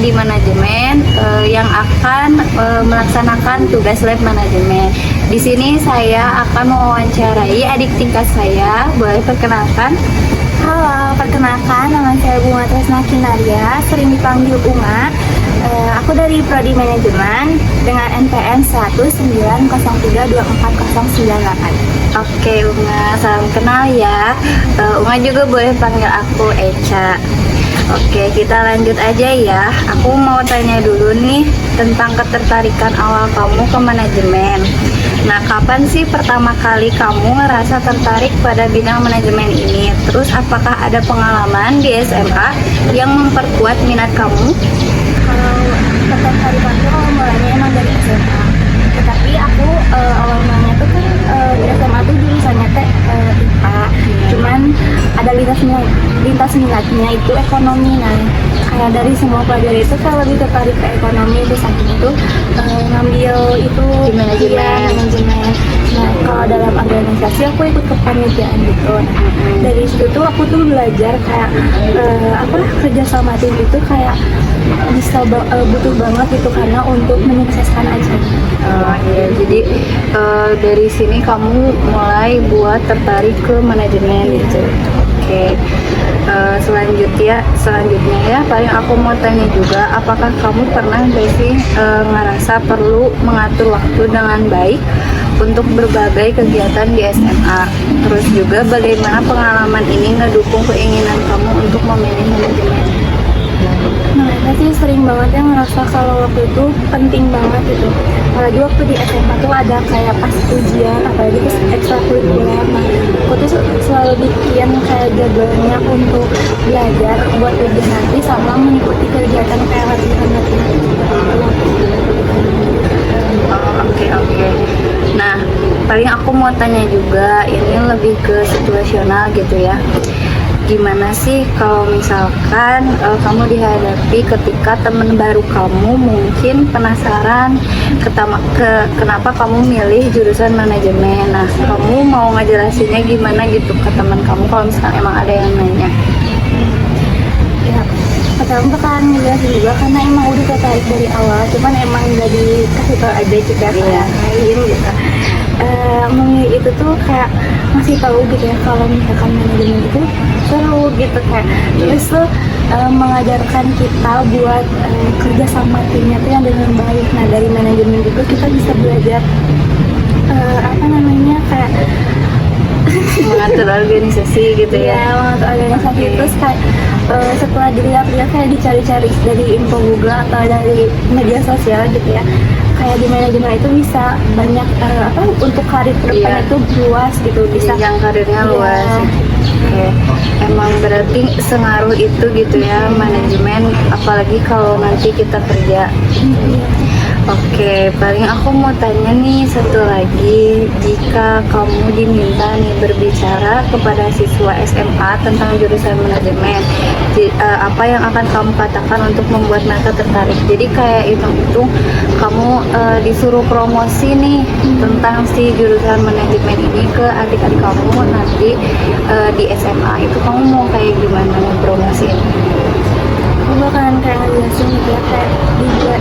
prodi manajemen yang akan melaksanakan tugas lab manajemen. Di sini saya akan mewawancarai adik tingkat saya. Boleh perkenalkan? Halo, perkenalkan nama saya Bunga Tresna Kinaria, sering dipanggil Unga. Aku dari prodi manajemen dengan NPM 190324098. Oke, Unga, salam kenal ya. Unga juga boleh panggil aku Echa. Oke, kita lanjut aja ya. Aku mau tanya dulu nih tentang ketertarikan awal kamu ke manajemen. Nah, kapan sih pertama kali kamu ngerasa tertarik pada bidang manajemen ini? Terus apakah ada pengalaman di SMA yang memperkuat minat kamu? Kalau ketertarikan itu mulainya emang dari SMA. Tetapi aku awal mulanya tuh kan di SMA tuh jurusannya IPA. Cuman ada lintas minatnya itu ekonomi. Nah, kayak dari semua pelajaran itu saya lebih tertarik ke ekonomi, terus saking itu ngambil itu Di manajemen. iya, manajemen. Nah, kalau dalam organisasi aku ikut kepanitiaan gitu. Nah, dari situ tuh aku tuh belajar kayak kerja sama tim itu kayak bisa butuh banget gitu karena untuk menyukseskan aja. Iya, jadi dari sini kamu mulai buat tertarik ke manajemen gitu. Oke. Selanjutnya ya, paling aku mau tanya juga, apakah kamu pernah nggak sih ngerasa perlu mengatur waktu dengan baik untuk berbagai kegiatan di SMA? Terus juga bagaimana pengalaman ini ngedukung keinginan kamu untuk memilih manajemen? Nah, saya sih sering banget yang ngerasa kalau waktu itu penting banget gitu. Apalagi waktu di SMA tuh ada kayak pas ujian, apalagi terus ekstrakurikuler. Nah, aku tuh selalu bikin kayak jadwalnya untuk belajar buat ujian nanti sama mengikuti kegiatan kayak latihan-latihan. Oke. Nah, paling aku mau tanya juga, ini lebih ke situasional gitu ya. Gimana sih kalau misalkan kamu dihadapi ketika teman baru kamu mungkin penasaran kenapa kamu milih jurusan manajemen? Nah, kamu mau ngejelasinnya gimana gitu ke teman kamu kalau misalkan emang ada yang nanya? Ya, pertama bakalan ngejelasin juga karena emang udah tertarik dari awal, cuman emang nggak dikasih tau aja juga kayak lain gitu. Memilih itu tuh kayak masih tahu gitu ya kalau misalkan manajemen itu seru gitu kayak terus tuh mengajarkan kita buat kerja sama timnya tuh yang dengan baik. Nah, dari manajemen juga kita bisa belajar kayak Mengatur organisasi gitu ya? ya mengatur organisasi. Oke. Terus kayak setelah dilihat-lihat kayak dicari-cari dari info Google atau dari media sosial gitu ya, kayak di manajemen itu bisa banyak untuk karir kedepannya Iya. itu luas gitu, bisa Jenjang karirnya Iya. luas. Oke. Emang berarti sengaruh itu gitu ya manajemen, apalagi kalau nanti kita kerja. Oke, paling aku mau tanya nih satu lagi, jika kamu diminta nih berbicara kepada siswa SMA tentang jurusan manajemen, apa yang akan kamu katakan untuk membuat mereka tertarik? Jadi kayak hitung-hitung kamu disuruh promosi nih tentang si jurusan manajemen ini ke adik-adik kamu nanti di SMA, itu kamu mau kayak gimana promosiin? aku bakalan kayak ngejelasin gitu ya,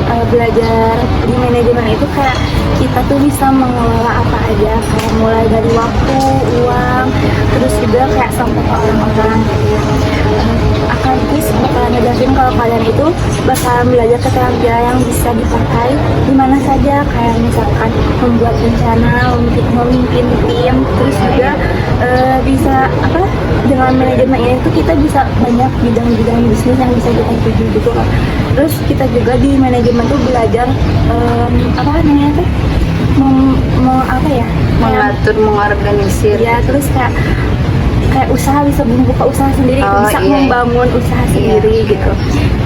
kayak belajar di manajemen itu kayak kita tuh bisa mengelola apa aja, kayak mulai dari waktu, uang, terus juga kayak sampai ke orang-orang gitu ya. Akan terus bakalan ngejelasin kalau kalian itu bakalan belajar keterampilan yang bisa dipakai di mana saja, kayak misalkan membuat rencana, memimpin tim, terus juga bisa dengan manajemen ini tuh kita bisa banyak bidang-bidang bisnis yang bisa kita tuju gitu kan. Terus kita juga di manajemen tuh belajar Mengatur, mengorganisir. ya, terus kayak usaha, bisa membuka usaha sendiri, Oh, bisa iya. membangun usaha sendiri gitu,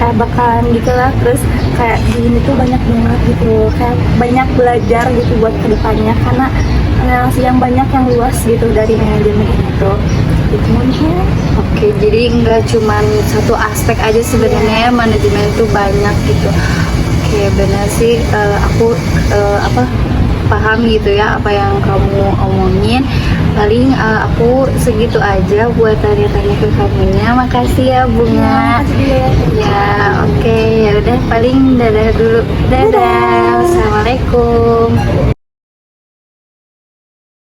kayak bakalan gitu lah. Terus kayak di sini tuh banyak banget gitu, kayak banyak belajar gitu buat kedepannya karena relasi yang banyak yang luas gitu dari manajemen itu gitu mungkin. Oke, jadi nggak cuma satu aspek aja sebenarnya, manajemen itu banyak gitu. Oke, benar sih. Aku paham gitu ya apa yang kamu omongin. Paling aku segitu aja buat tanya-tanya ke kamunya. Makasih ya Bunga. Ya, oke. Ya udah paling dadah dulu. Dadah. Assalamualaikum.